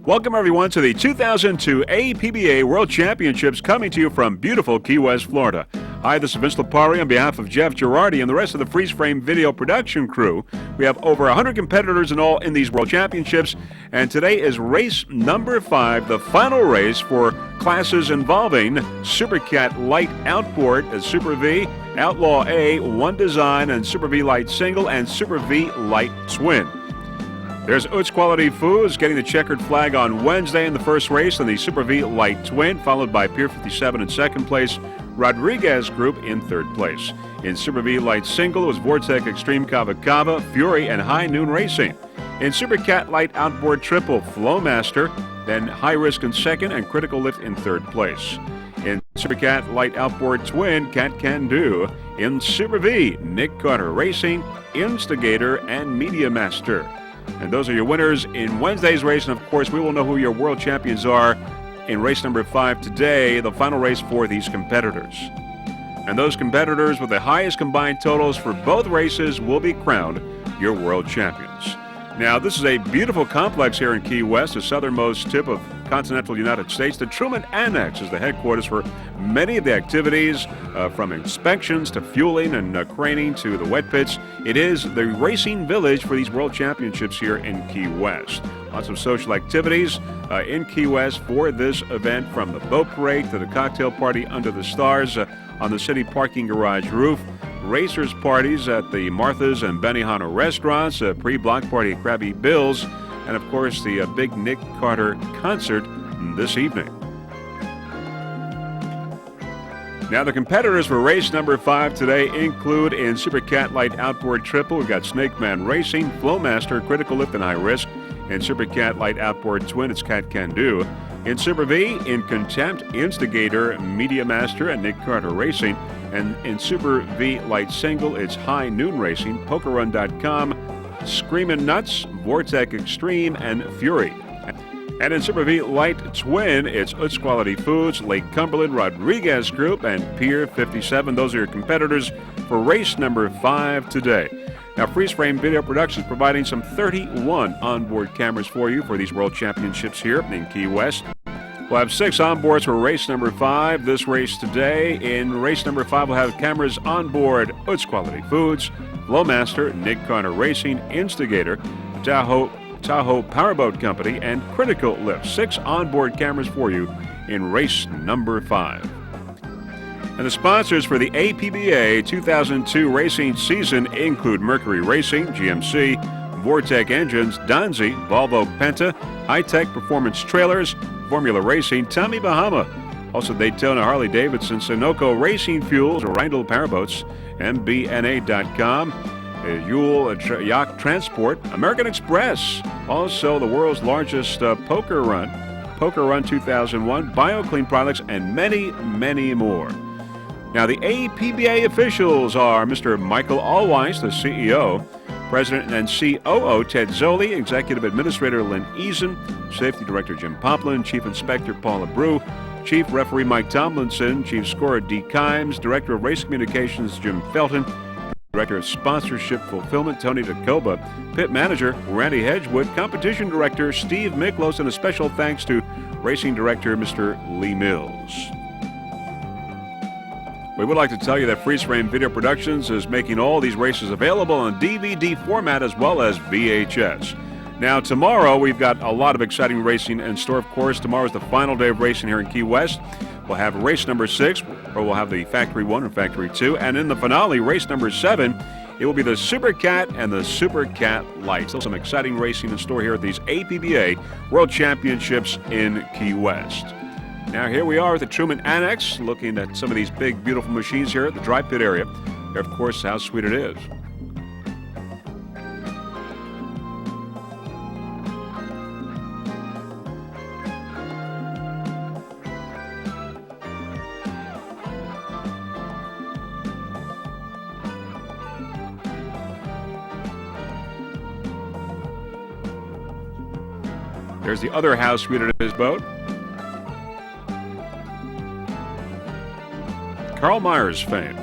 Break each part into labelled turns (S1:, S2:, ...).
S1: Welcome, everyone, to the 2002 APBA World Championships, coming to you from beautiful Key West, Florida. Hi, this is Vince Lipari on behalf of Jeff Girardi and the rest of the Freeze Frame Video production crew. We have over 100 competitors in all in these World Championships, and today is race number 5, the final race for classes involving Super Cat Light Outboard, Super V, Outlaw A, One Design, and Super V Light Single, and Super V Light Twin. There's Utz Quality Foods getting the checkered flag on Wednesday in the first race in the Super V Light Twin, followed by Pier 57 in second place, Rodriguez Group in third place. In Super V Light Single, it was Vortec Extreme Cava Cava, Fury, and High Noon Racing. In Super Cat Light Outboard Triple, Flowmaster, then High Risk in second, and Critical Lift in third place. In Super Cat Light Outboard Twin, Cat Can Do. In Super V, Nick Carter Racing, Instigator, and Media Master. And those are your winners in Wednesday's race. And, of course, we will know who your world champions are in race number 5 today, the final race for these competitors. And those competitors with the highest combined totals for both races will be crowned your world champions. Now, this is a beautiful complex here in Key West, the southernmost tip of continental United States. The Truman Annex is the headquarters for many of the activities, from inspections to fueling and craning to the wet pits. It is the racing village for these world championships here in Key West. Lots of social activities in Key West for this event, from the boat parade to the cocktail party under the stars on the city parking garage roof. Racers parties at the Martha's and Benihana restaurants, a pre-block party at Krabby Bill's, and of course the big Nick Carter concert this evening. Now, the competitors for race number 5 today include in Super Cat Light Outboard Triple, we've got Snake Man Racing, Flowmaster, Critical Lift, and High Risk. In Super Cat Light Outboard Twin, it's Cat Can Do. In Super V, in Contempt, Instigator, Media Master, and Nick Carter Racing. And in Super V Light Single, it's High Noon Racing, PokerRun.com, Screamin' Nuts, Vortec Extreme, and Fury. And in Super V Light Twin, it's Utz Quality Foods, Lake Cumberland, Rodriguez Group, and Pier 57. Those are your competitors for race number 5 today. Now, Freeze Frame Video Productions providing some 31 onboard cameras for you for these World Championships here in Key West. We'll have 6 onboards for race number 5, this race today. In race number 5, we'll have cameras on board Utz Quality Foods, Flowmaster, Nick Carter Racing, Instigator, Tahoe Powerboat Company, and Critical Lift. 6 onboard cameras for you in race number 5. And the sponsors for the APBA 2002 racing season include Mercury Racing, GMC, Vortec Engines, Donzi, Volvo Penta, High-Tech Performance Trailers, Formula Racing, Tommy Bahama, also Daytona Harley-Davidson, Sunoco Racing Fuels, Rindle Powerboats, MBNA.com, Yule Yacht Transport, American Express, also the world's largest Poker Run 2001, BioClean Products, and many, many more. Now, the APBA officials are Mr. Michael Allweiss, the CEO, President and COO Ted Zoli, Executive Administrator Lynn Eason, Safety Director Jim Poplin, Chief Inspector Paula Brew, Chief Referee Mike Tomlinson, Chief Scorer Dee Kimes, Director of Race Communications Jim Felton, Director of Sponsorship Fulfillment, Tony DeCoba. Pit Manager, Randy Hedgewood. Competition Director, Steve Miklos. And a special thanks to Racing Director, Mr. Lee Mills. We would like to tell you that Freeze Frame Video Productions is making all these races available in DVD format as well as VHS. Now, tomorrow we've got a lot of exciting racing in store. Of course, tomorrow is the final day of racing here in Key West. We'll have race number 6, where we'll have the Factory 1 and Factory 2. And in the finale, race number 7, it will be the Super Cat and the Super Cat Light. So some exciting racing in store here at these APBA World Championships in Key West. Now here we are at the Truman Annex, looking at some of these big, beautiful machines here at the dry pit area. Here, of course, how sweet it is. There's the other house suite of his boat. Carl Myers fame.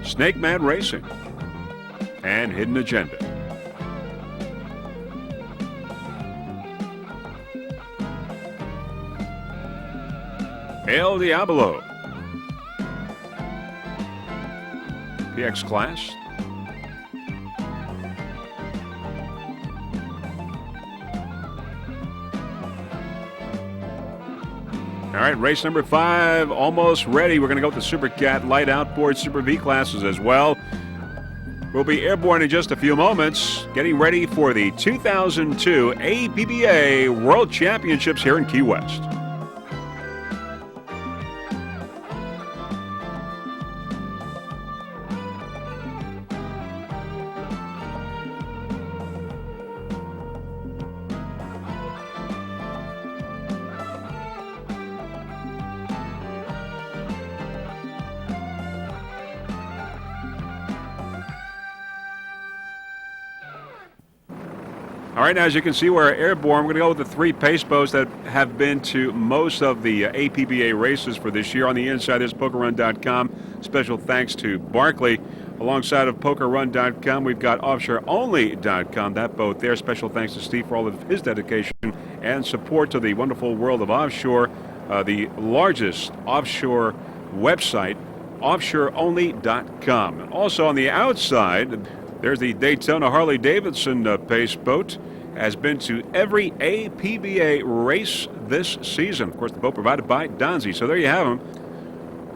S1: Snake Man Racing and Hidden Agenda. El Diablo. PX Class. All right, race number 5 almost ready. We're going to go with the Super Cat Light Outboard Super V classes as well. We'll be airborne in just a few moments, getting ready for the 2002 APBA World Championships here in Key West. All right, now as you can see, we're airborne. We're going to go with the 3 pace boats that have been to most of the APBA races for this year. On the inside, there's PokerRun.com. Special thanks to Barkley. Alongside of PokerRun.com, we've got OffshoreOnly.com. That boat there. Special thanks to Steve for all of his dedication and support to the wonderful world of offshore, the largest offshore website, OffshoreOnly.com. And also on the outside, there's the Daytona Harley-Davidson pace boat. Has been to every APBA race this season. Of course, the boat provided by Donzi. So there you have them.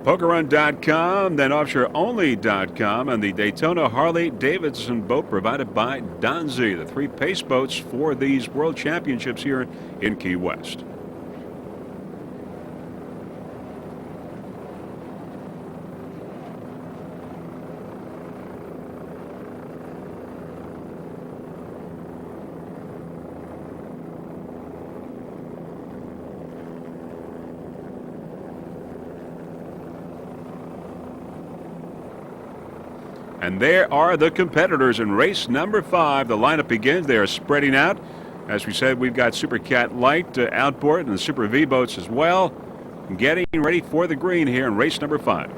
S1: PokerRun.com, then OffshoreOnly.com, and the Daytona Harley-Davidson boat provided by Donzi. The 3 pace boats for these World Championships here in Key West. And there are the competitors in race number 5. The lineup begins. They are spreading out. As we said, we've got Super Cat Light outboard and the Super V boats as well. Getting ready for the green here in race number 5.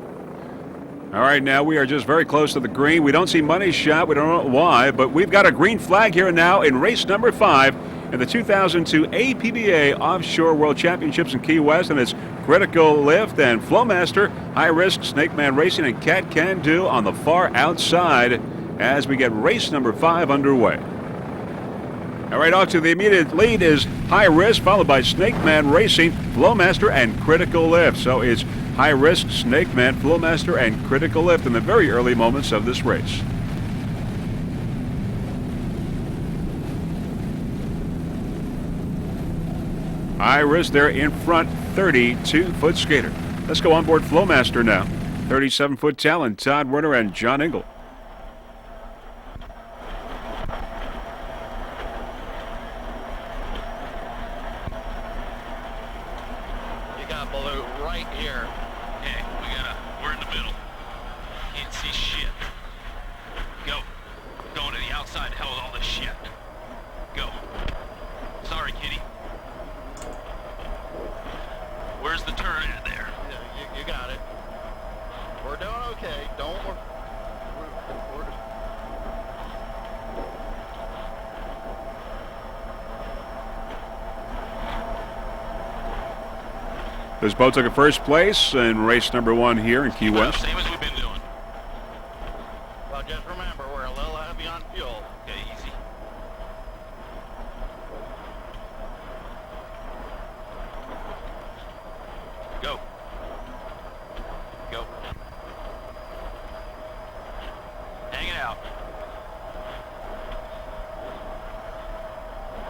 S1: All right, now we are just very close to the green. We don't see money shot. We don't know why, but we've got a green flag here now in race number 5 in the 2002 APBA Offshore World Championships in Key West, and it's Critical Lift and Flowmaster, High Risk, Snake Man Racing, and Cat Can Do on the far outside as we get race number 5 underway. All right, off to the immediate lead is High Risk, followed by Snake Man Racing, Flowmaster, and Critical Lift. So it's High Risk, Snake Man, Flowmaster, and Critical Lift in the very early moments of this race. High Risk there in front, 32-foot skater. Let's go on board Flowmaster now. 37-foot talent, Todd Werner and John Engel.
S2: You got Baloo right here. Okay, we're in the middle. Can't see shit. Go. Going to the outside, hell with all this shit. Go. Sorry, kitty. Where's the turn at there?
S3: Yeah, you got it. We're doing okay. Don't worry. We're
S1: This boat took a first place in race number 1 here in Key
S2: Well,
S1: West.
S2: same as we've been doing.
S3: well, just remember, we're a little heavy on fuel.
S2: Okay, easy. Go. Go. Hang it out.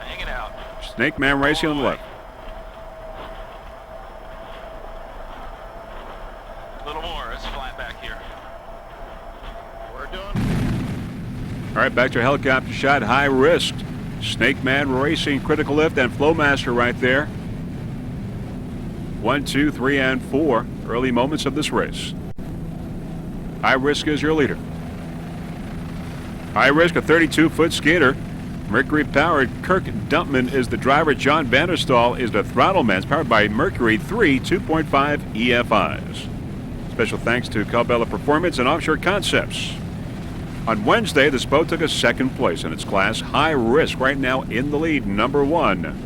S2: Hang it out.
S1: Snake Man Racing on the left.
S2: A little more. It's flat back here.
S3: We're doing.
S1: All right, back to a helicopter shot. High risk. Snake Man Racing, Critical Lift, and Flowmaster right there. 1, 2, 3, and 4. Early moments of this race. High Risk is your leader. High Risk, a 32-foot skater. Mercury-powered Kirk Dumpman is the driver. John Vanderstall is the throttle man. It's powered by Mercury 3 2.5 EFIs. Special thanks to Cabela Performance and Offshore Concepts. On Wednesday, this boat took a second place in its class. High Risk right now in the lead, number 1.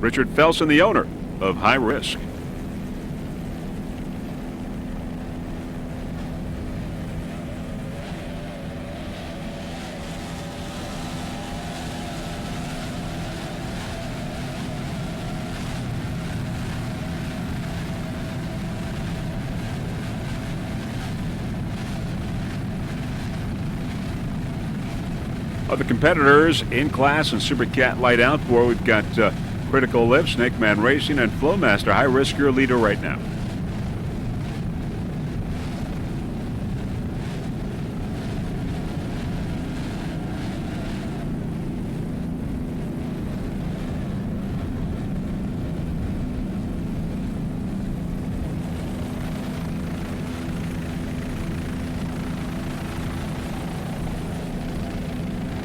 S1: Richard Felsen, the owner of High Risk. Other competitors in class and Super Cat Light Outboard, we've got Critical Lift, Snake Man Racing, and Flowmaster. High Risk, your leader right now.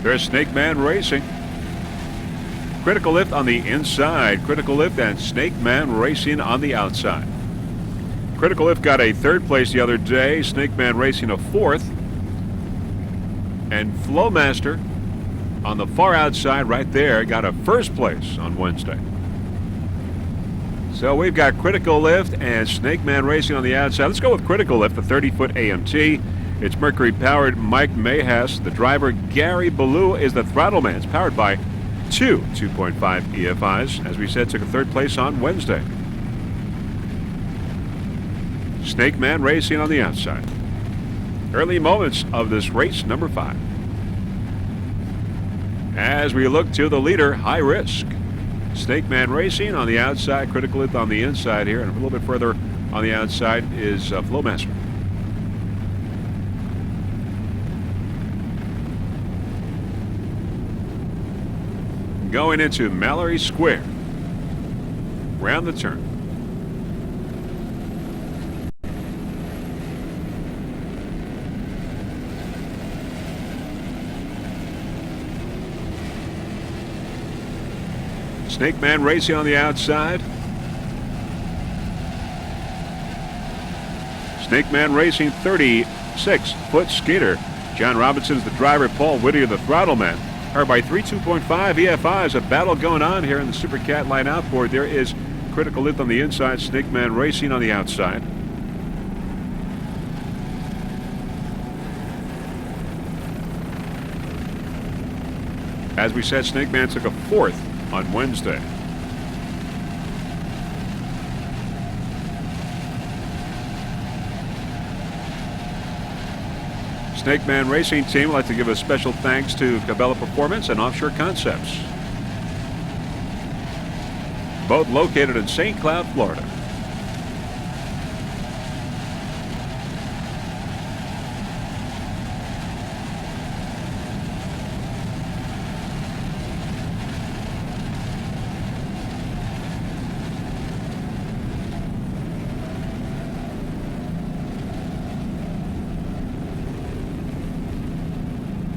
S1: There's Snake Man Racing. Critical Lift on the inside. Critical Lift and Snake Man Racing on the outside. Critical Lift got a 3rd place the other day. Snake Man Racing a 4th. And Flowmaster on the far outside right there got a 1st place on Wednesday. So we've got Critical Lift and Snake Man Racing on the outside. Let's go with Critical Lift, the 30-foot AMT. It's Mercury-powered Mike Mayhess. The driver, Gary Ballou, is the throttle man. It's powered by 2 2.5 EFIs. As we said, took a 3rd place on Wednesday. Snake Man Racing on the outside. Early moments of this race, number 5. As we look to the leader, High Risk. Snake Man Racing on the outside, Critical Lift on the inside here, and a little bit further on the outside is Flowmaster. Going into Mallory Square. Round the turn. Snake Man Racing on the outside. Snake Man Racing, 36-foot skater. John Robinson is the driver. Paul Whittier, the throttle man. Powered by 3 2.5 EFIs. A battle going on here in the Super Cat Line Outboard. There is Critical Lift on the inside, Snake Man Racing on the outside. As we said, Snake Man took a 4th on Wednesday. Snake Man Racing team would like to give a special thanks to Cabela Performance and Offshore Concepts. Both located in St. Cloud, Florida.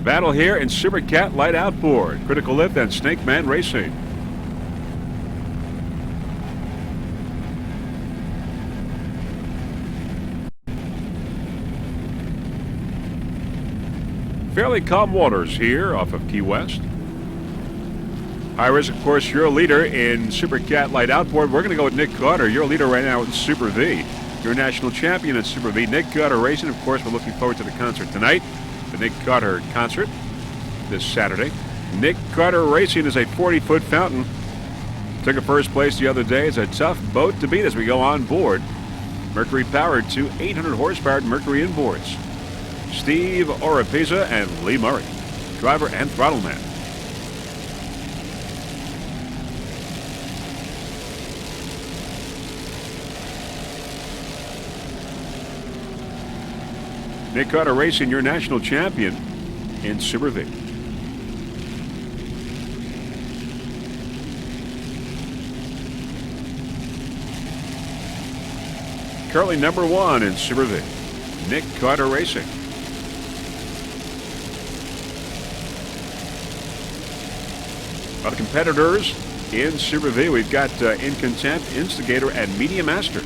S1: battle here in Super Cat Light Outboard, Critical Lift, and Snake Man Racing. Fairly calm waters here off of Key West. High Risk, of course, your leader in Super Cat Light Outboard. We're going to go with Nick Carter, your leader right now in Super V. Your national champion in Super V, Nick Carter Racing. Of course, we're looking forward to the concert tonight, the Nick Carter concert this Saturday. Nick Carter Racing is a 40-foot fountain. Took a first place the other day. It's a tough boat to beat as we go on board. Mercury powered to 800 horsepower Mercury inboards. Steve Oropesa and Lee Murray, driver and throttle man. Nick Carter Racing, your national champion in Super V. Currently number 1 in Super V, Nick Carter Racing. Other competitors in Super V, we've got In Contempt, Instigator, and Media Master.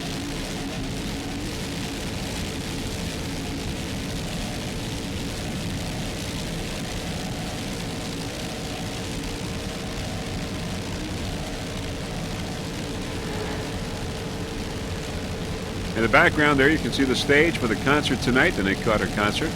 S1: In the background there, you can see the stage for the concert tonight, the Nick Carter concert.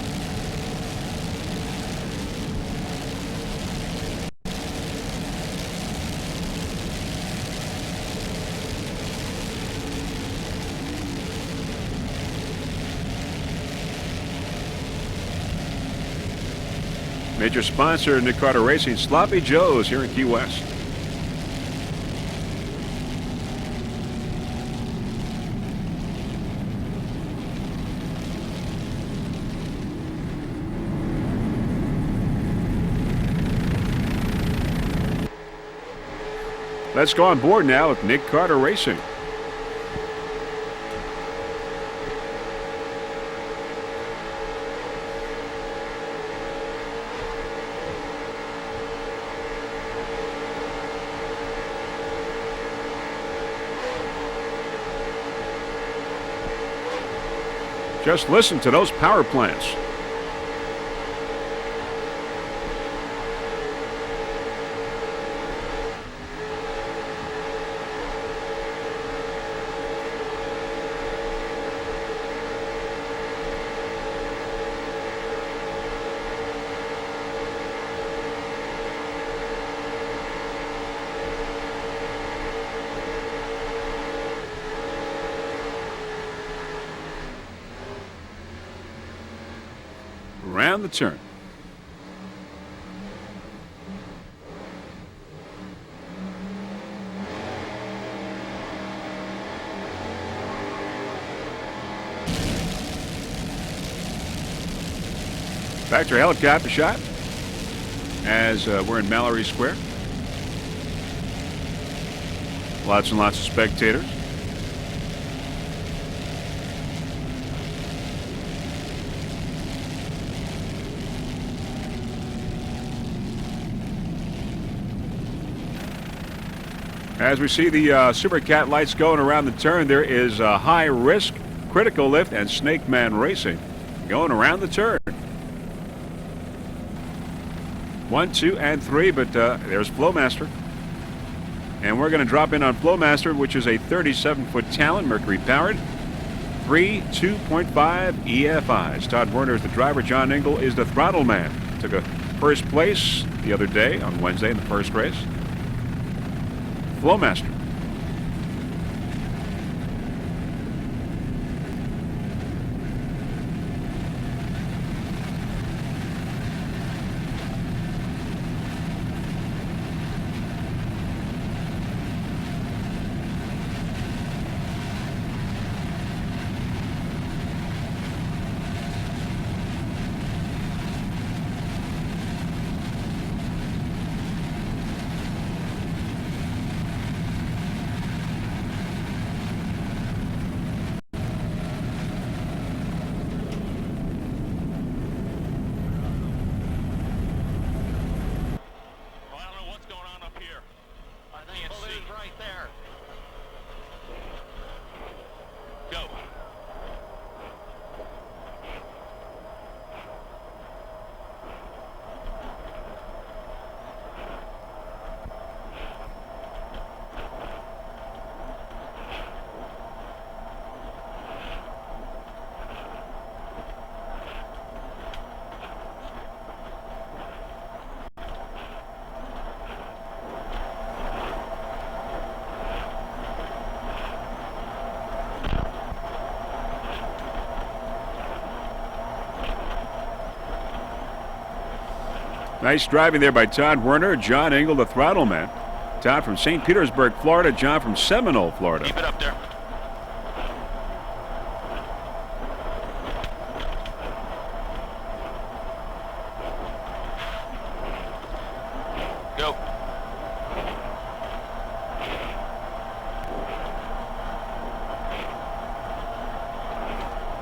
S1: Major sponsor, Nick Carter Racing, Sloppy Joe's here in Key West. Let's go on board now with Nick Carter Racing. Just listen to those power plants. Around the turn. Factory helicopter shot as we're in Mallory Square. Lots and lots of spectators. As we see the Super Cat lights going around the turn, there is High Risk, Critical Lift, and Snake Man Racing going around the turn. 1, 2, and 3, but there's Flowmaster. And we're going to drop in on Flowmaster, which is a 37-foot Talon, Mercury powered. 3 2.5 EFIs. Todd Werner is the driver. John Engel is the throttle man. Took a first place the other day on Wednesday in the first race. Flowmaster. Nice driving there by Todd Werner. John Engel, the throttle man. Todd from St. Petersburg, Florida. John from Seminole, Florida.
S2: Keep it up there. Go.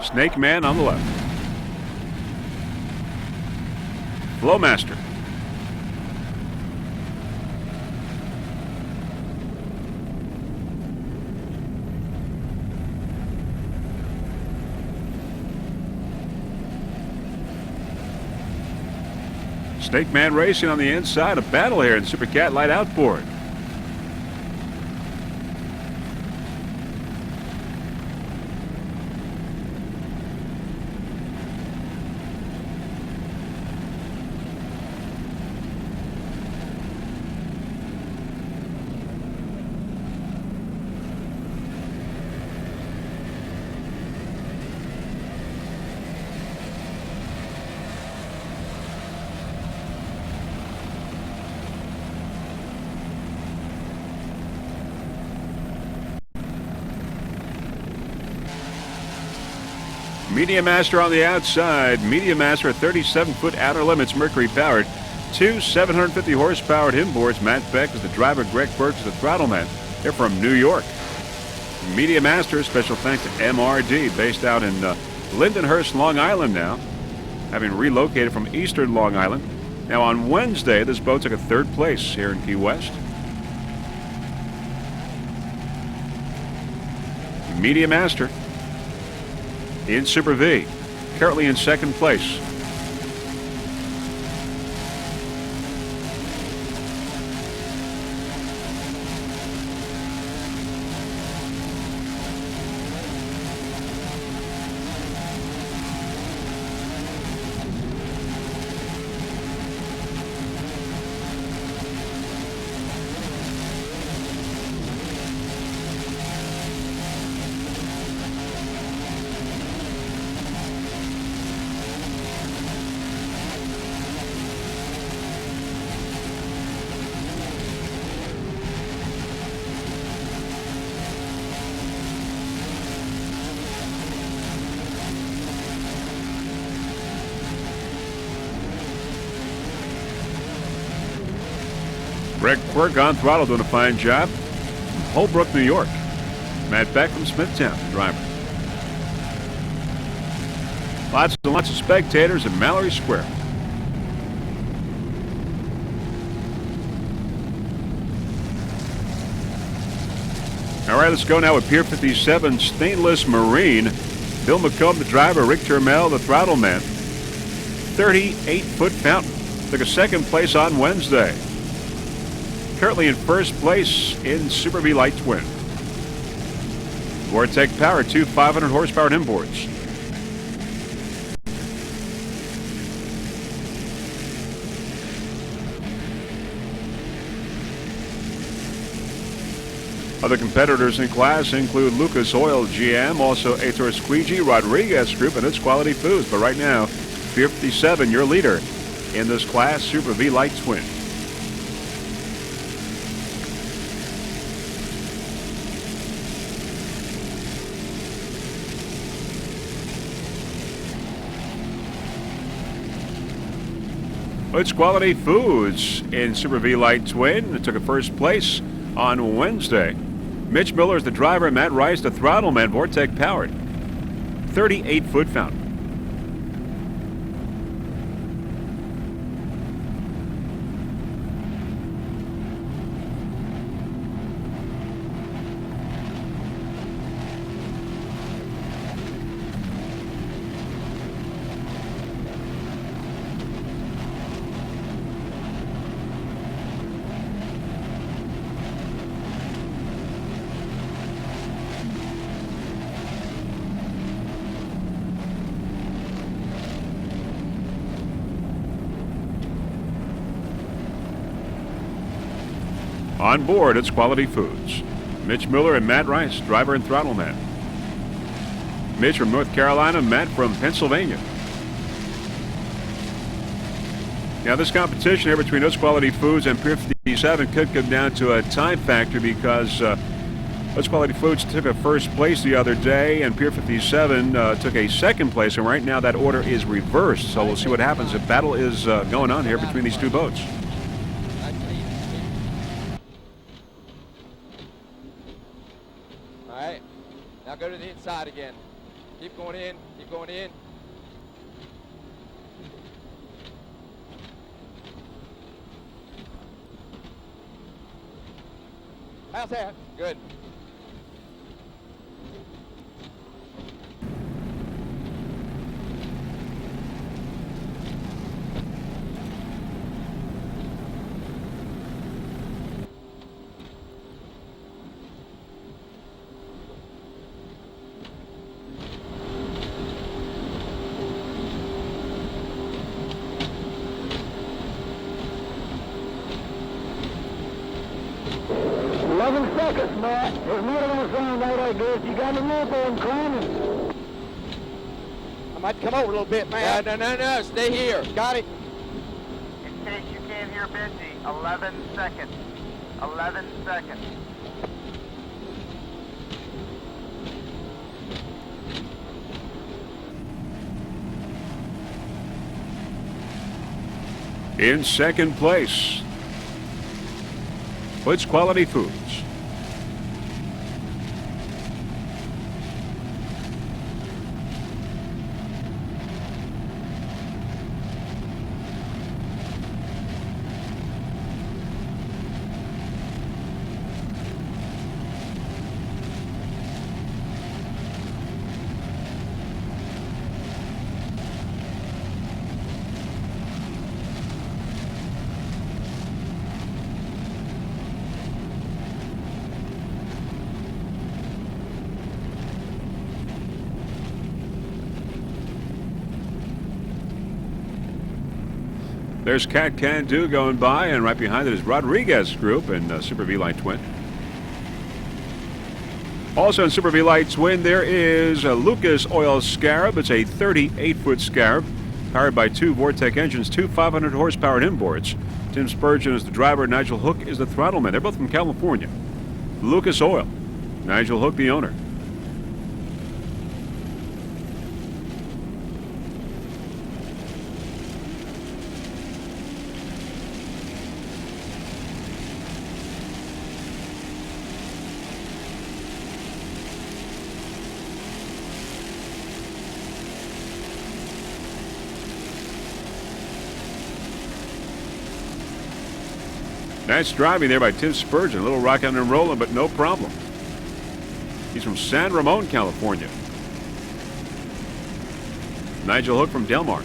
S1: Snake Man on the left. Flowmaster. Snake Man racing on the inside. A battle here in Super Cat Light Outboard. Media Master on the outside. Media Master 37-foot outer limits, Mercury powered. Two 750 horsepower inboards. Matt Beck is the driver. Greg Burke is the throttle man. They're from New York. Media Master, special thanks to MRD, based out in Lindenhurst, Long Island now, having relocated from eastern Long Island. Now on Wednesday, this boat took a third place here in Key West. Media Master in Super V, currently in second place. Greg Quirk on throttle doing a fine job. Holbrook, New York. Matt Beck from Smithtown, the driver. Lots and lots of spectators at Mallory Square. All right, let's go now with Pier 57 Stainless Marine. Bill McComb, the driver. Rick Termel, the throttle man. 38-foot fountain. Took a second place on Wednesday. Currently in first place in Super V Light Twin. Vortec Power, two 500 horsepower inboards. Other competitors in class include Lucas Oil GM, also Ator Squeegee, Rodriguez Group, and its Quality Foods. But right now, Pier 57, your leader in this class, Super V Light Twin. It's Quality Foods in Super V Light Twin. It took a first place on Wednesday. Mitch Miller is the driver. Matt Rice, the throttle man. Vortec powered. 38-foot fountain. On board, it's Quality Foods. Mitch Miller and Matt Rice, driver and throttle man. Mitch from North Carolina, Matt from Pennsylvania. Now, this competition here between Oats Quality Foods and Pier 57 could come down to a time factor because Oats Quality Foods took a first place the other day, and Pier 57 took a second place, and right now that order is reversed. So we'll see what happens. A battle is going on here between these two boats.
S4: All right, now go to the inside again. Keep going in, keep going in. How's that? Good.
S5: Seconds, Matt. There's more than a sound out, I guess. You got a nipple and climbing.
S4: I might come over a little bit, man. No. Stay here. Got it.
S6: In case you can't hear Benji, 11 seconds. 11 seconds.
S1: In second place, Oats Quality Foods. There's Cat Can Do going by, and right behind it is Rodriguez Group and Super V Light Twin. Also in Super V Light Twin, there is a Lucas Oil Scarab. It's a 38-foot Scarab, powered by two Vortec engines, two 500 horsepower inboards. Tim Spurgeon is the driver, Nigel Hook is the throttleman. They're both from California. Lucas Oil, Nigel Hook the owner. Nice driving there by Tim Spurgeon. A little rocking and rolling, but no problem. He's from San Ramon, California. Nigel Hook from Del Mar.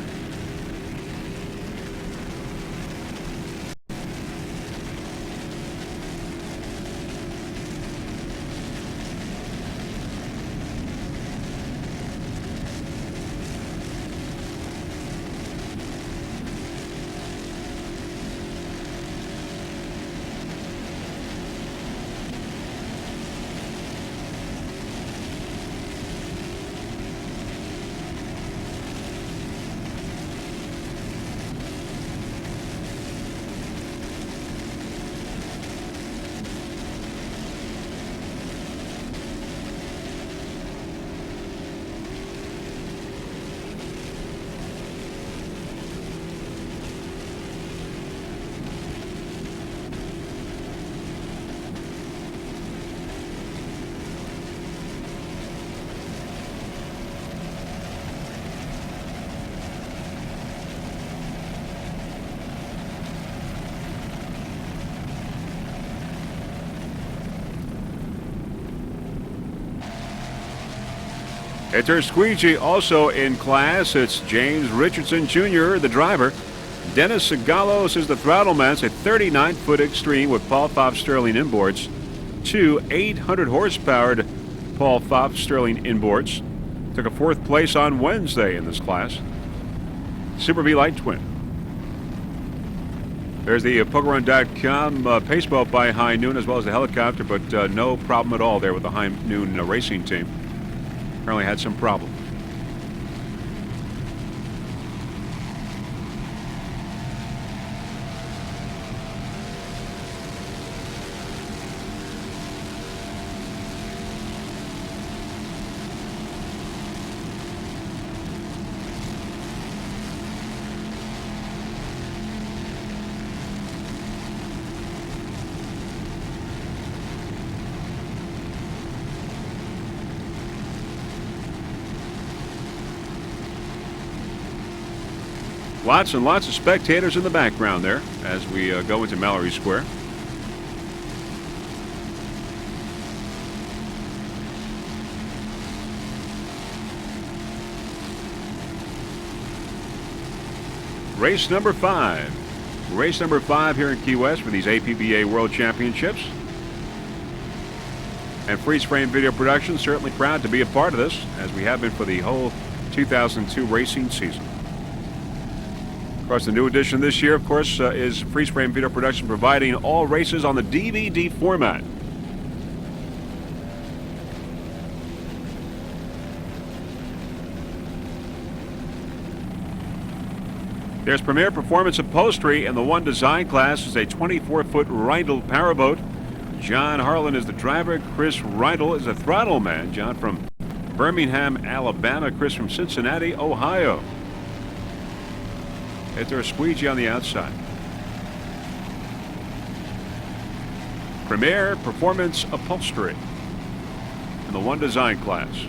S1: Enter Squeegee also in class. It's James Richardson Jr., the driver. Dennis Segalos is the throttleman. It's a 39-foot Extreme with Paul Pfaff Sterling inboards. Two 800 horsepowered Paul Pfaff Sterling inboards. Took a fourth place on Wednesday in this class. Super V Light Twin. There's the PokerRun.com pace boat by High Noon, as well as the helicopter, but no problem at all there with the High Noon racing team. Apparently had some problem. Lots and lots of spectators in the background there as we go into Mallory Square. Race number 5. Race number 5 here in Key West for these APBA World Championships. And Freeze Frame Video Production certainly proud to be a part of this, as we have been for the whole 2002 racing season. Of course, the new addition this year, of course, is Freeze Frame Video Production providing all races on the DVD format. There's Premier Performance Upholstery in the one design class. Is a 24-foot Rindle Powerboat. John Harlan is the driver. Chris Rindle is the throttle man. John from Birmingham, Alabama. Chris from Cincinnati, Ohio. Hit there a squeegee on the outside. Premier Performance Upholstery in the one design class.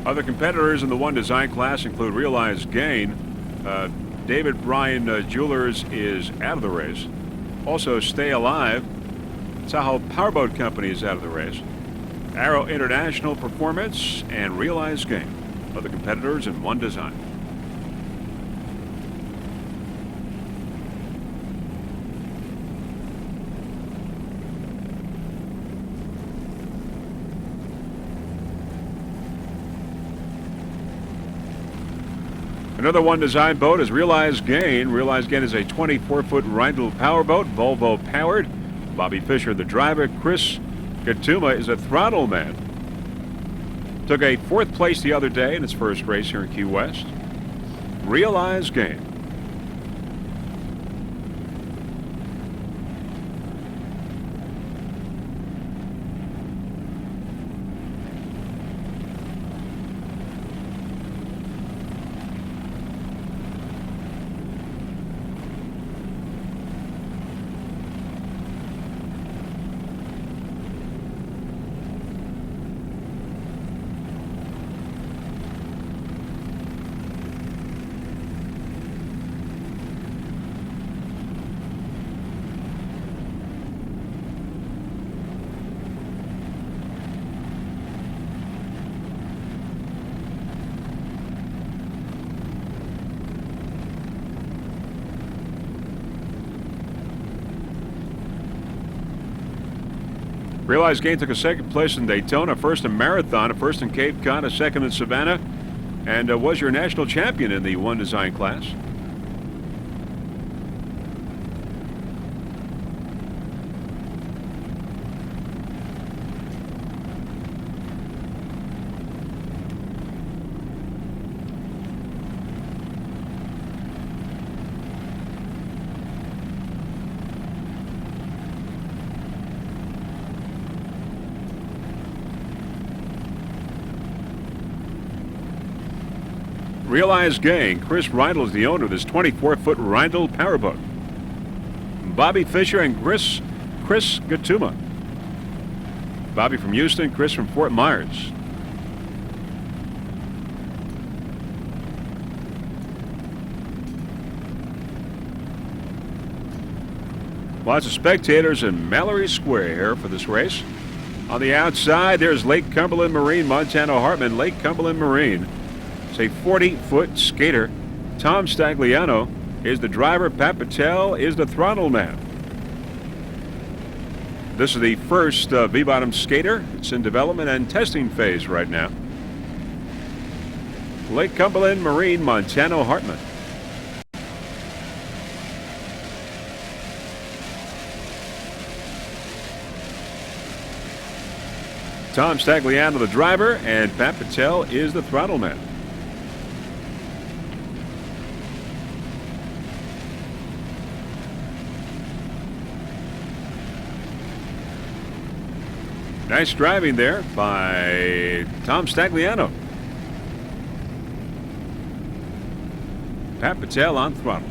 S1: Other competitors in the one design class include Realized Gain. David Bryan Jewelers is out of the race. Also, Stay Alive. Tahoe Powerboat Company is out of the race. Arrow International Performance and Realized Gain. Other competitors in one design. Another one design boat is Realized Gain. Realized Gain is a 24-foot Rindle powerboat, Volvo powered. Bobby Fisher, the driver. Chris Gatuma is a throttle man. Took a 4th place the other day in its first race here in Key West. Realized Gain. Realized Gain took a 2nd place in Daytona, 1st in Marathon, a 1st in Cape Cod, a 2nd in Savannah, and was your national champion in the one design class. Realized Gain. Chris Rindle is the owner of this 24-foot Rindle powerboat. Bobby Fisher and Chris Gatuma. Bobby from Houston, Chris from Fort Myers. Lots of spectators in Mallory Square here for this race. On the outside, there's Lake Cumberland Marine, Montana Hartman, Lake Cumberland Marine. It's a 40-foot skater. Tom Stagliano is the driver. Pat Patel is the throttle man. This is the first V-bottom skater. It's in development and testing phase right now. Lake Cumberland Marine, Montano Hartman. Tom Stagliano, the driver, and Pat Patel is the throttle man. Nice driving there by Tom Stagliano. Pat Patel on throttle.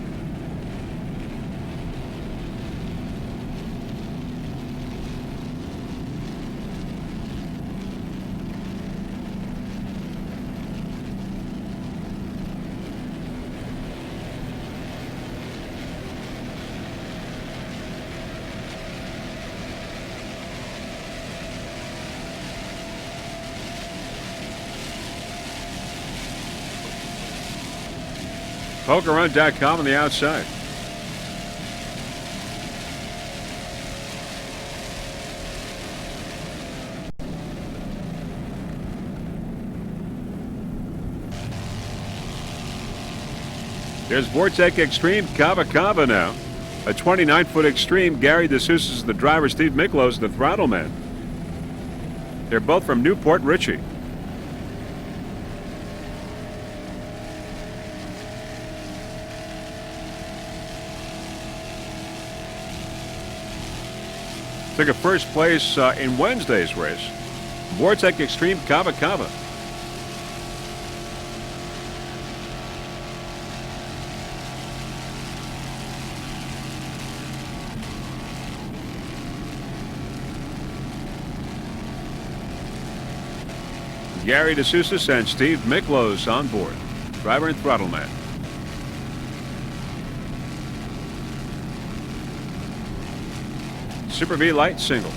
S1: PokerRun.com on the outside. There's Vortec Extreme Cava Cava now. A 29-foot Extreme. Gary DeSouza is the driver. Steve Miklos the throttle man. They're both from Newport Richey. Took a first place in Wednesday's race. Vortec Extreme Cava Cava. Gary DeSouza and Steve Miklos on board. Driver and throttle man. Super V light single.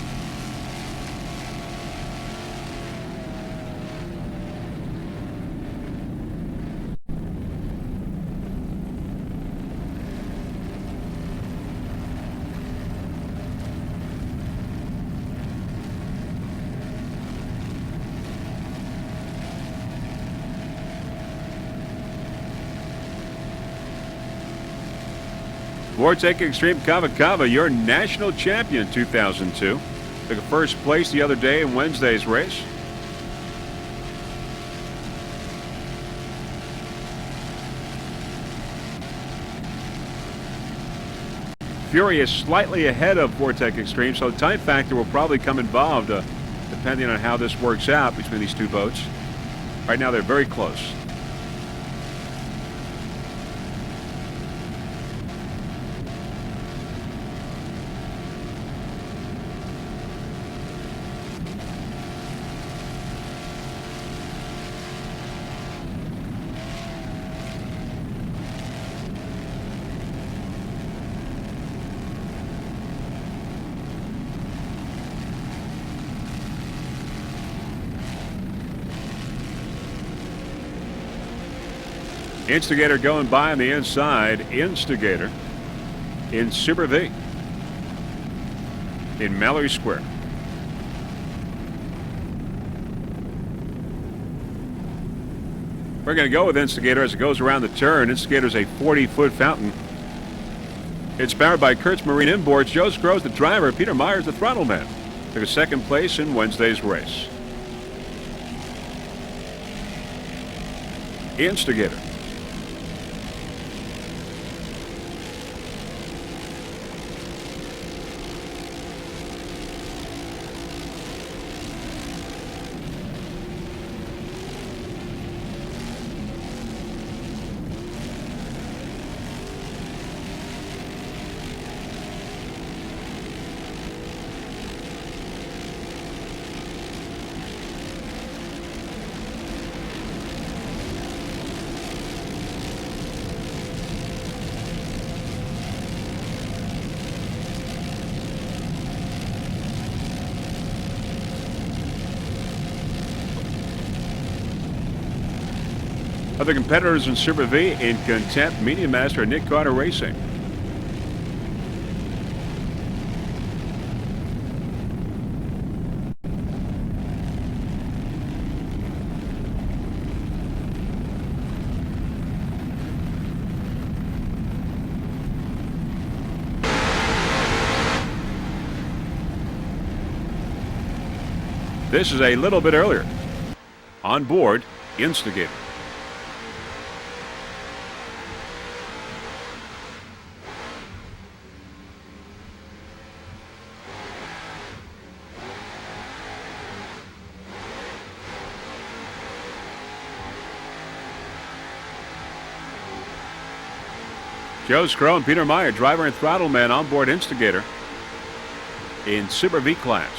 S1: Vortec Extreme Cava Cava, your national champion 2002. Took a first place the other day in Wednesday's race. Fury is slightly ahead of Vortec Extreme, so the time factor will probably come involved depending on how this works out between these two boats. Right now they're very close. Instigator going by on the inside. Instigator in Super V in Mallory Square. We're going to go with Instigator as it goes around the turn. Instigator's a 40-foot fountain. It's powered by Kurtz Marine Inboards. Joe Scrow's the driver. Peter Myers the throttle man. Took a second place in Wednesday's race. Instigator. Other competitors in Super V in Contempt, Media Master Nick Carter Racing. This is a little bit earlier. On board, Instigator. Joe Scrow and Peter Meyer, driver and throttle man on board Instigator in Super V class.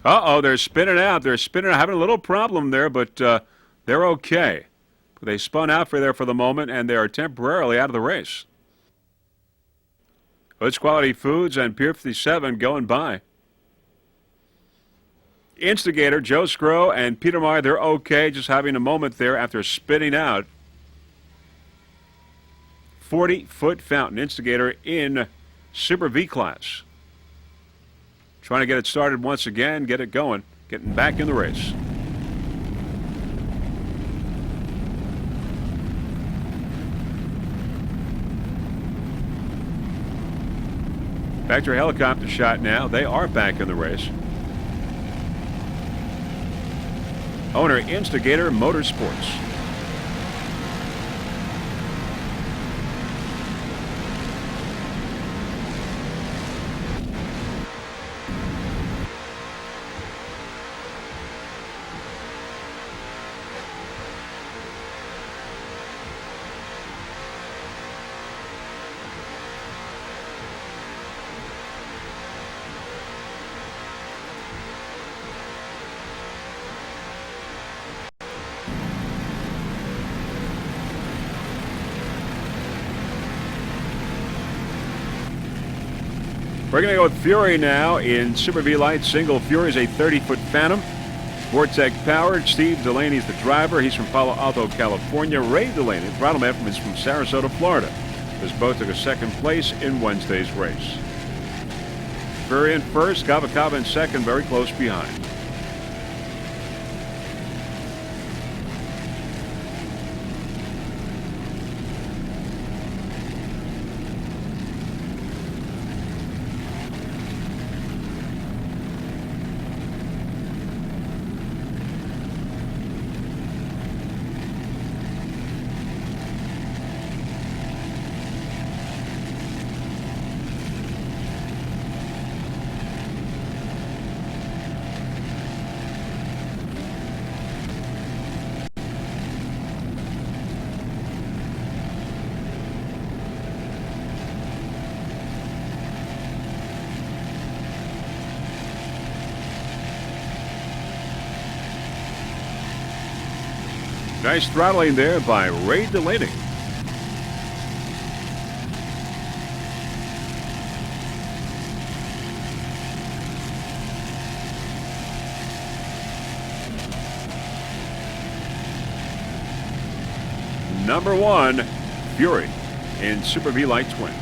S1: Uh-oh, they're spinning out. They're spinning out, having a little problem there, but they're okay. They spun out for the moment, and they are temporarily out of the race. Hoods Quality Foods and Pier 57 going by. Instigator, Joe Scrow and Peter Meyer, they're okay, just having a moment there after spinning out. 40-foot fountain. Instigator in Super V class. Trying to get it started once again, get it going, getting back in the race. Back to a helicopter shot now. They are back in the race. Owner, Instigator Motorsports. We're going to go with Fury now in Super V Light. Single Fury is a 30-foot Phantom. Vortec powered. Steve Delaney is the driver. He's from Palo Alto, California. Ray Delaney, the throttle man, is from Sarasota, Florida. This boat took a second place in Wednesday's race. Fury in first, Kava Kava in second, very close behind. Nice throttling there by Ray Delaney. Number one, Fury in Super V Light Twin.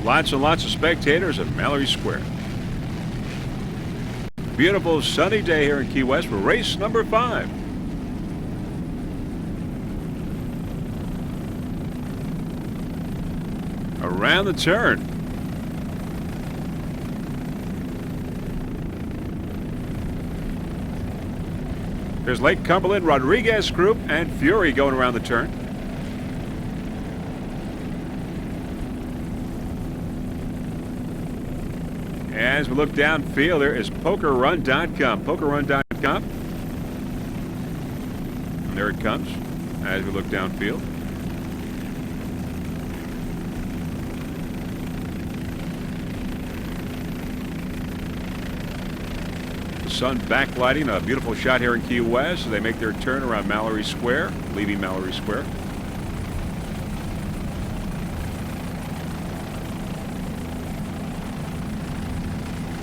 S1: Lots and lots of spectators at Mallory Square. Beautiful sunny day here in Key West for race number 5. Around the turn. There's Lake Cumberland, Rodriguez Group, and Fury going around the turn. As we look downfield, there is PokerRun.com. PokerRun.com. And there it comes as we look downfield. The sun backlighting, a beautiful shot here in Key West as they make their turn around Mallory Square, leaving Mallory Square.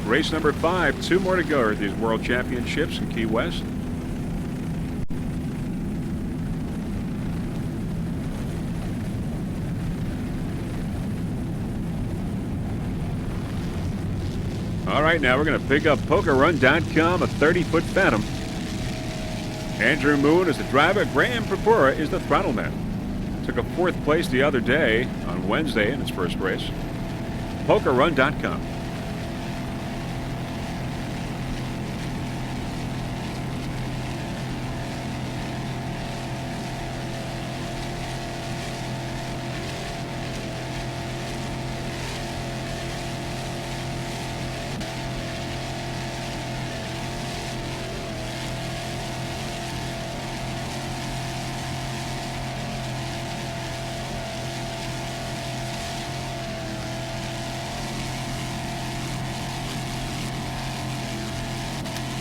S1: Race number 5, 2 more to go at these World Championships in Key West. All right, now we're going to pick up PokerRun.com, a 30-foot Phantom. Andrew Moon is the driver. Graham Purpura is the throttle man. Took a 4th place the other day on Wednesday in its first race. PokerRun.com.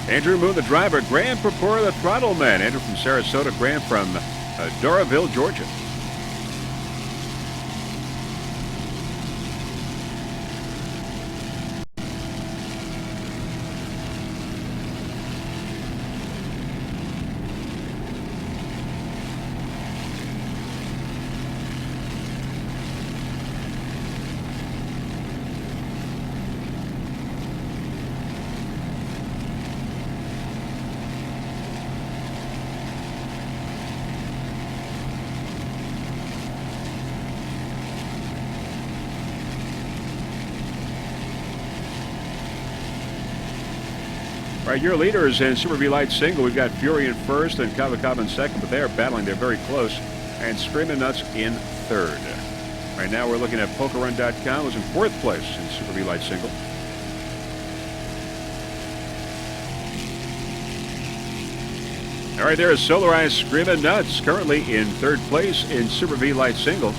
S1: Andrew Moon, the driver. Graham Purpura, the throttle man. Andrew from Sarasota, Graham from Doraville, Georgia. All right, your leaders in Super V Light Single. We've got Fury in first and Kava in second, but they are battling. They're very close. And Screamin' Nuts in third. Right now we're looking at PokerRun.com, who's in 4th place in Super V Light Single. All right, there is Solarized Screamin' Nuts, currently in 3rd place in Super V Light Single.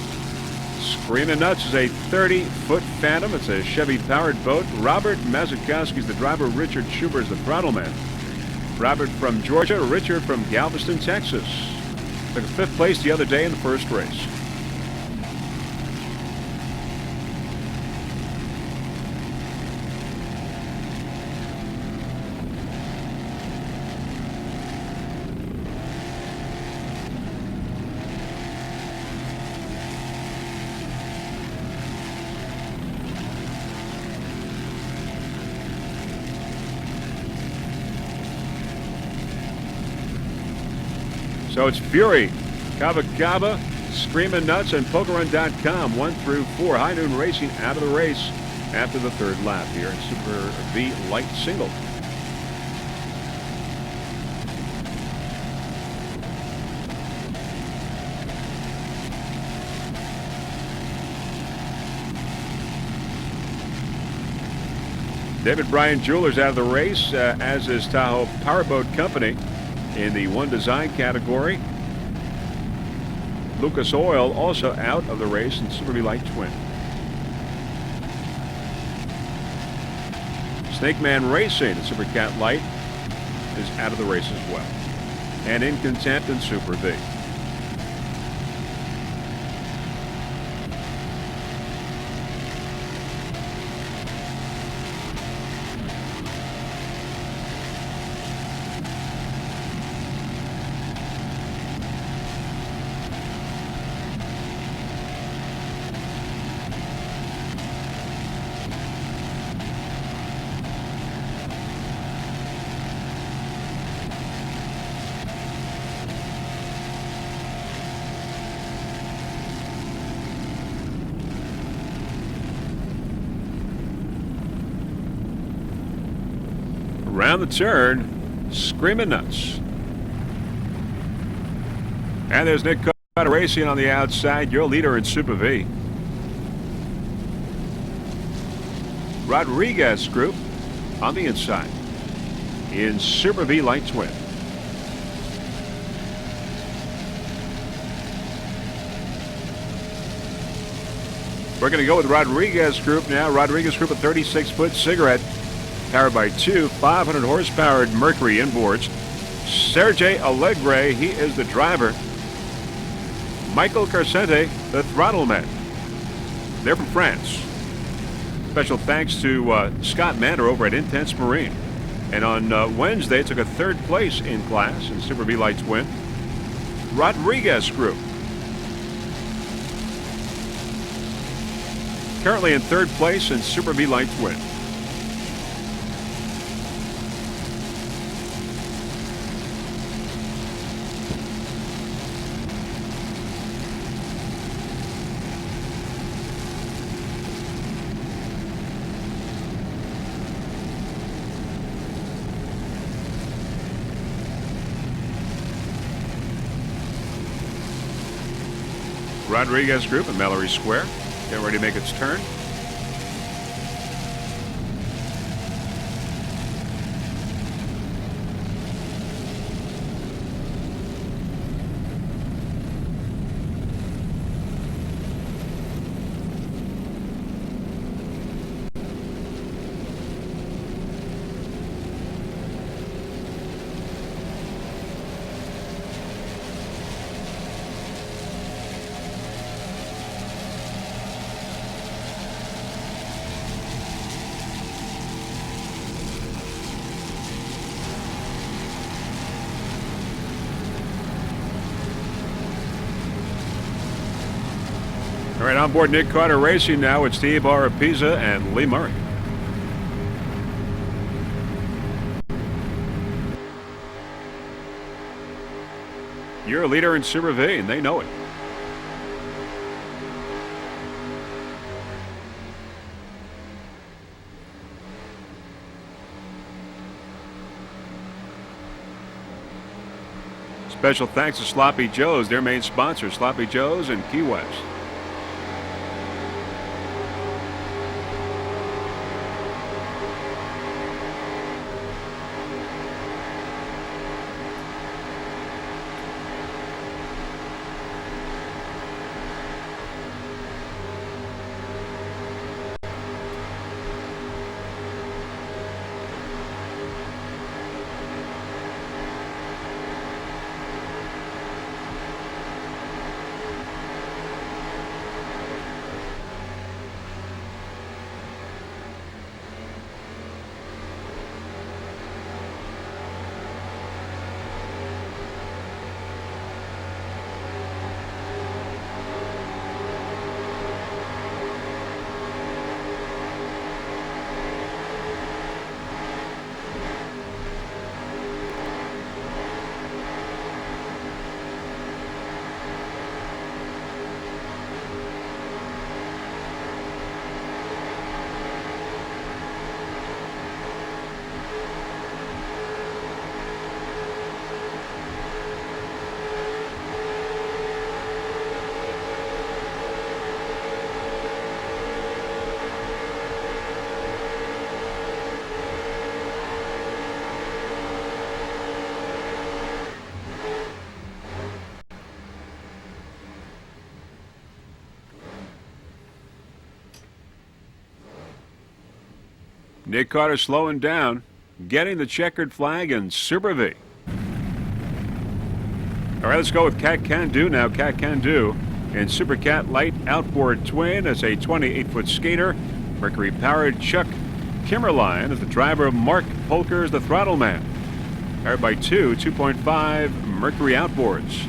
S1: Screamin' Nuts is a 30-foot Phantom. It's a Chevy-powered boat. Robert Mazukowski is the driver. Richard Schubert is the throttle man. Robert from Georgia. Richard from Galveston, Texas. Took 5th place the other day in the first race. So it's Fury, Kava, Screamin' Nuts, and PokerRun.com, 1 through 4. High Noon Racing out of the race after the 3rd lap here in Super V Light Single. David Bryan Jewelers out of the race, as is Tahoe Powerboat Company. In the one design category, Lucas Oil also out of the race in Super V Light Twin. Snake Man Racing in Super Cat Light is out of the race as well. And in Content in Super V. Around the turn, Screamin' Nuts. And there's Nick Carter Racing on the outside, your leader in Super V. Rodriguez Group on the inside in Super V Light Twin. We're going to go with Rodriguez Group now. Rodriguez Group, a 36-foot cigarette. Powered by 2 500-horsepower Mercury inboards. Sergey Allegre, he is the driver. Michael Carcente, the throttle man. They're from France. Special thanks to Scott Mander over at Intense Marine. And on Wednesday, took a third place in class in Super V Lights win. Rodriguez Group. Currently in third place in Super V Lights win. Rodriguez Group in Mallory Square. Getting ready to make its turn. All right, on board Nick Carter Racing now. It's Steve Arapiza and Lee Murray. You're a leader in Super V, and they know it. Special thanks to Sloppy Joe's, their main sponsor, Sloppy Joe's in Key West. Nick Carter slowing down, getting the checkered flag in Super V. All right, let's go with Cat Can Do now. Cat Can Do in Super Cat Light Outboard Twin as a 28-foot skater. Mercury-powered Chuck Kimmerline is the driver. Mark Polker is the throttle man. Powered by 2.5 Mercury outboards.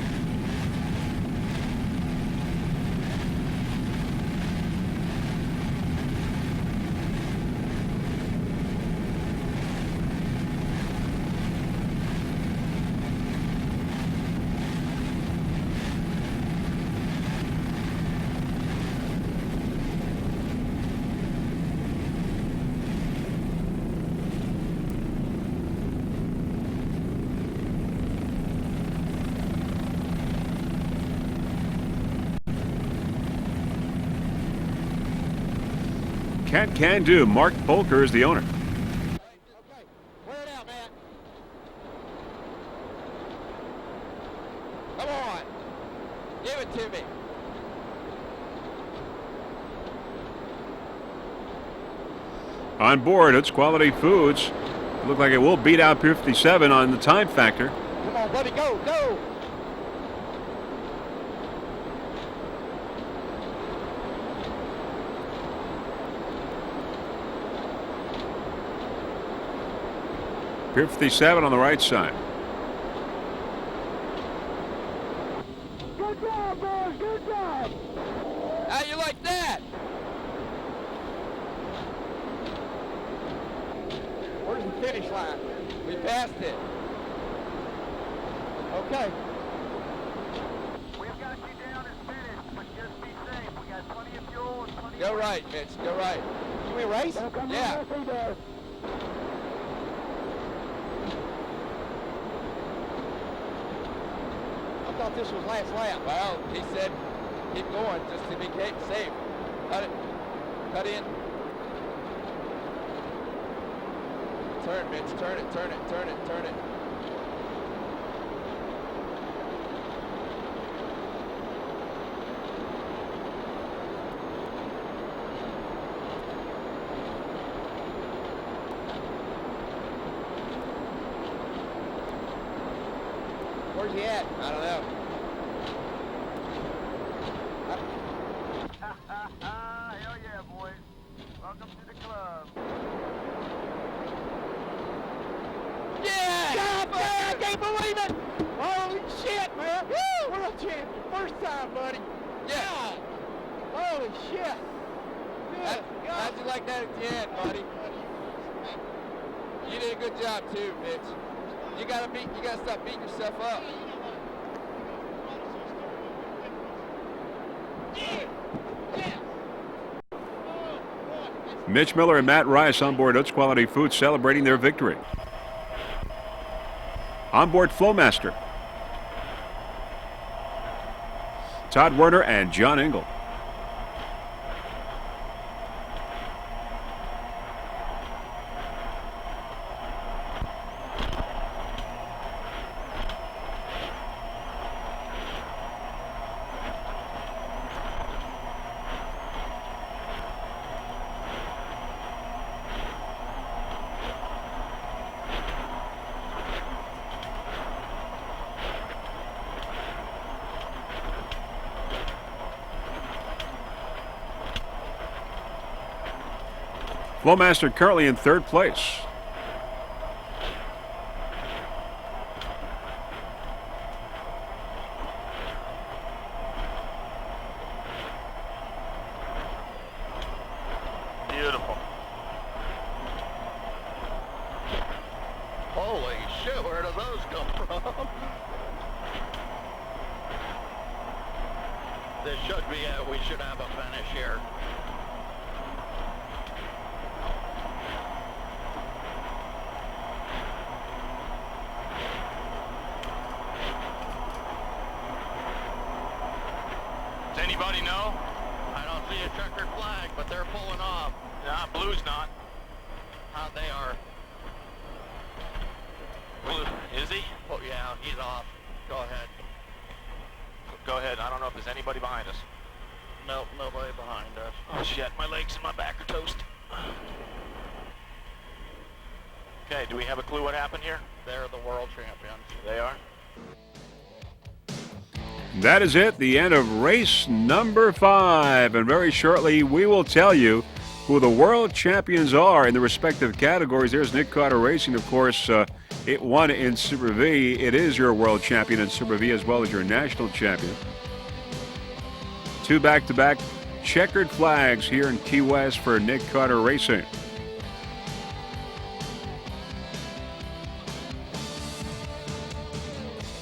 S1: Cat Can Do. Mark Polker is the owner.
S4: Okay, wear it out, Matt. Come on. Give it to me.
S1: On board, it's Quality Foods. Look like it will beat out Pier 57 on the time factor.
S4: Come on, buddy, go, go.
S1: Pier 57 on the right side.
S5: Good job, boys. Good job.
S4: How you like that? Where's the finish line? We passed it. Okay.
S6: We've got you down as finished, but just be safe. We got plenty of fuel and plenty
S4: Go
S6: of...
S4: right, Mitch. Go right. Can we race?
S5: Now come on,
S4: Yeah.
S5: yes, he does.
S4: I thought this was last lap. Well, he said keep going just to be safe. Cut it. Cut in. Turn, Mitch. Turn it. Turn it. Turn it. Turn it. Where's he at? I don't know.
S6: Hell yeah, boys. Welcome to the club.
S4: Yeah!
S5: God, man, I can't believe it.
S4: Holy shit, man!
S5: Woo! World champion. First time, buddy.
S4: Yeah!
S5: Holy shit.
S4: How'd you like that at the end, buddy? You did a good job too, Mitch. You gotta stop beating yourself up.
S1: Mitch Miller and Matt Rice on board Oats Quality Foods celebrating their victory. On board Flowmaster, Todd Werner and John Engel. Flowmaster currently in third place.
S3: Beautiful. Holy shit, where do those come from? This should be it. We should have a finish here.
S2: Does anybody know?
S3: I don't see a checkered flag, but they're pulling off.
S2: Nah, Blue's not.
S3: They are.
S2: Blue, is he?
S3: Oh, yeah, he's off. Go ahead.
S2: Go ahead. I don't know if there's anybody behind us.
S3: Nope, nobody behind us.
S2: Oh shit, my legs and my back are toast. Okay, do we have a clue what happened here?
S3: They're the world champions.
S2: They are?
S1: That is it, the end of race number 5. And very shortly, we will tell you who the world champions are in the respective categories. There's Nick Carter Racing, of course. It won in Super V. It is your world champion in Super V as well as your national champion. 2 back-to-back checkered flags here in Key West for Nick Carter Racing.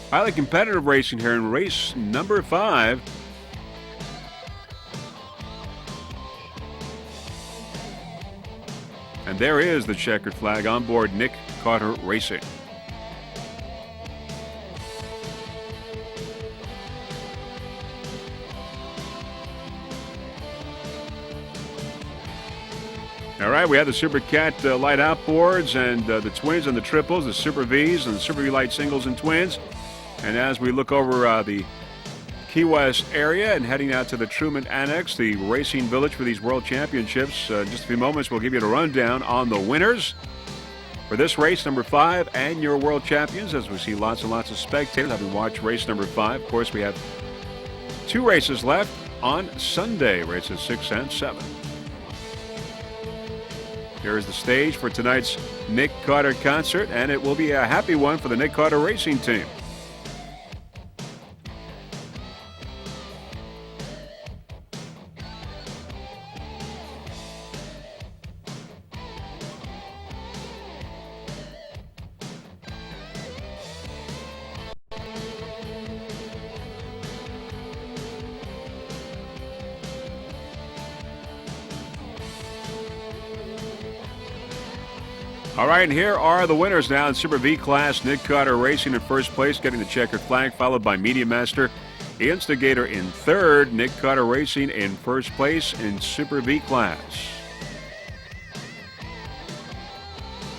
S1: Highly competitive racing here in race number 5. And there is the checkered flag on board Nick Carter Racing. All right, we have the Super Cat light outboards and the twins and the triples, the Super Vs and the Super V light singles and twins. And as we look over the Key West area and heading out to the Truman Annex, the racing village for these world championships, just a few moments we'll give you a rundown on the winners for this race number 5 and your world champions, as we see lots and lots of spectators having watched race number 5. Of course, we have 2 races left on Sunday, races 6 and 7. Here is the stage for tonight's Nick Carter concert, and it will be a happy one for the Nick Carter Racing Team. All right, and here are the winners now in Super V class. Nick Carter Racing in first place, getting the checkered flag, followed by Media Master Instigator in third. Nick Carter Racing in first place in Super V class.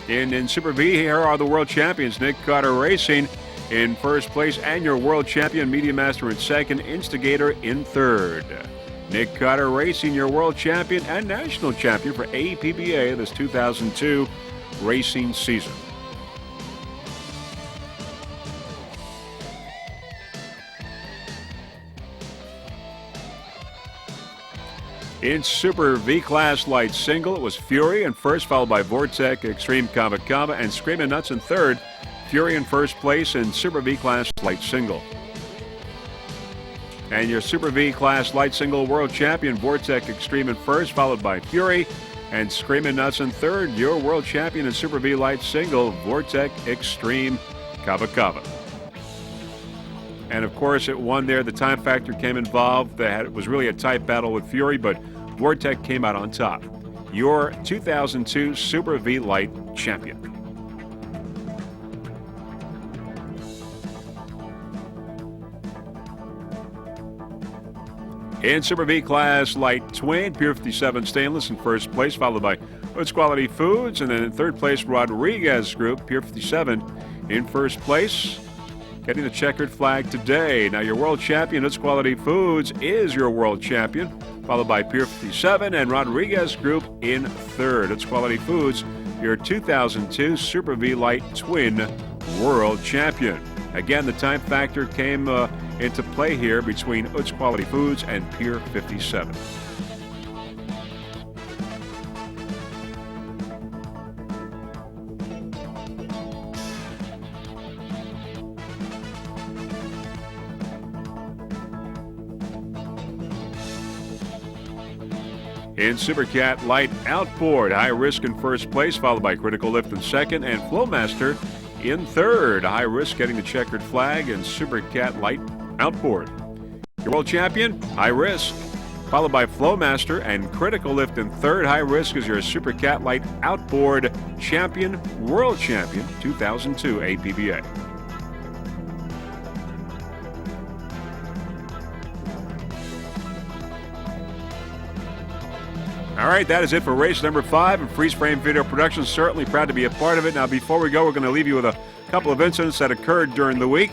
S1: In Super V, here are the world champions. Nick Carter Racing in first place, and your world champion, Media Master in second, Instigator in third. Nick Carter Racing, your world champion and national champion for APBA this 2002 racing season. In Super V class light single, it was Fury in first, followed by Vortec, Extreme Kava Kava, and Screamin' Nuts in third. Fury in first place in Super V class light single. And your Super V class light single world champion, Vortec Extreme in first, followed by Fury, and Screamin' Nuts in third. Your world champion in Super V light single, Vortec Extreme Kava Kava. And of course, it won there. The time factor came involved. It was really a tight battle with Fury, but Vortec came out on top. Your 2002 Super V light champion. In Super V class light twin, Pier 57 stainless in first place, followed by Woods Quality Foods, and then in third place, Rodriguez Group, Pier 57 in first place, getting the checkered flag today. Now your world champion, Woods Quality Foods, is your world champion, followed by Pier 57 and Rodriguez Group in third. Woods Quality Foods, your 2002 Super V light twin world champion. Again, the time factor came into play here between Utz Quality Foods and Pier 57. In Supercat Light Outboard, High Risk in first place, followed by Critical Lift in second, and Flowmaster in third. High Risk getting the checkered flag in Supercat Light Outboard. Your world champion, High Risk, followed by Flowmaster and Critical Lift in third. High Risk is your Supercat Light Outboard champion, world champion, 2002 APBA. All right, that is it for race number 5 in Freeze Frame Video Productions. Certainly proud to be a part of it. Now, before we go, we're going to leave you with a couple of incidents that occurred during the week.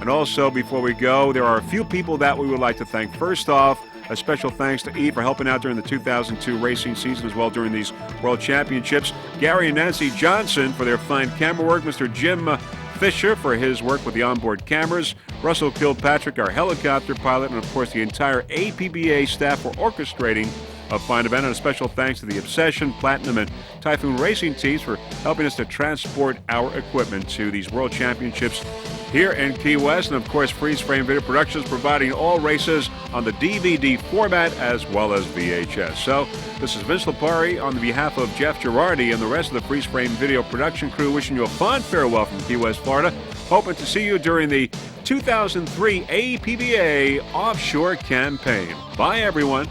S1: And also, before we go, there are a few people that we would like to thank. First off, a special thanks to Eve for helping out during the 2002 racing season as well during these World Championships. Gary and Nancy Johnson for their fine camera work. Mr. Jim Fisher for his work with the onboard cameras. Russell Kilpatrick, our helicopter pilot, and of course the entire APBA staff for orchestrating a fine event. And a special thanks to the Obsession, Platinum, and Typhoon racing teams for helping us to transport our equipment to these World Championships here in Key West. And of course, Freeze Frame Video Productions providing all races on the DVD format as well as VHS. So this is Vince Lipari on behalf of Jeff Girardi and the rest of the Freeze Frame Video Production crew wishing you a fond farewell from Key West, Florida. Hoping to see you during the 2003 APBA Offshore campaign. Bye, everyone.